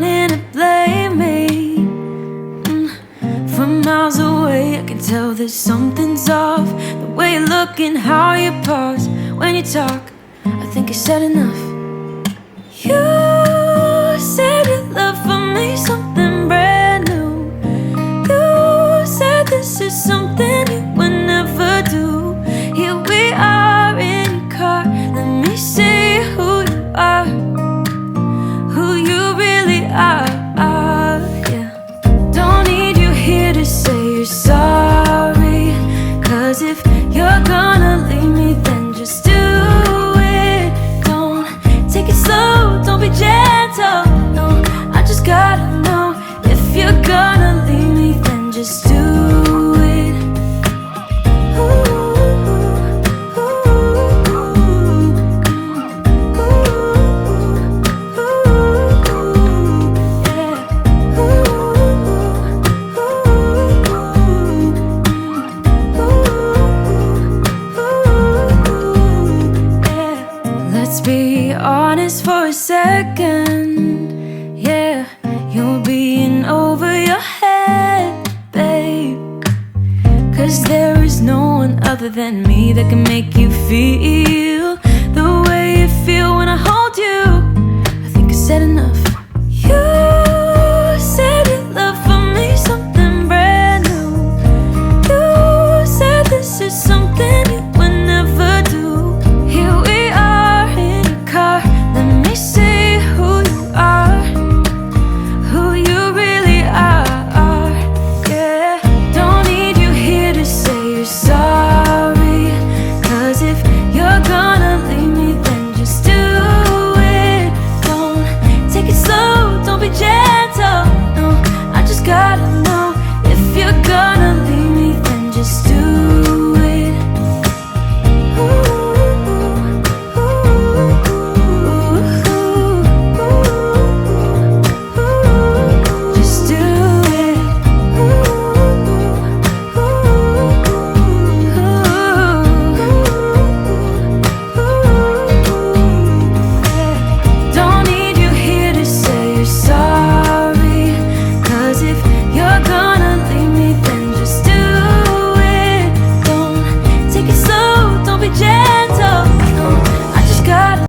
wanting to blame me. From miles away I can tell that something's off. The way you look and how you pause when you talk, I think you said enough. You said your love for me something brand new. You said this is something you would never do. Here we are in your car, let me see who you are, who you really are, yeah. Don't need you here to say you're sorry, 'cause if you're gonna leave me then just do it. Don't take it slow, don't be gentle, no, I just gotta know. If you're gonna leave me then just do it. Let's be honest for a second, yeah. You're being over your head, babe, 'cause there is no one other than me that can make you feel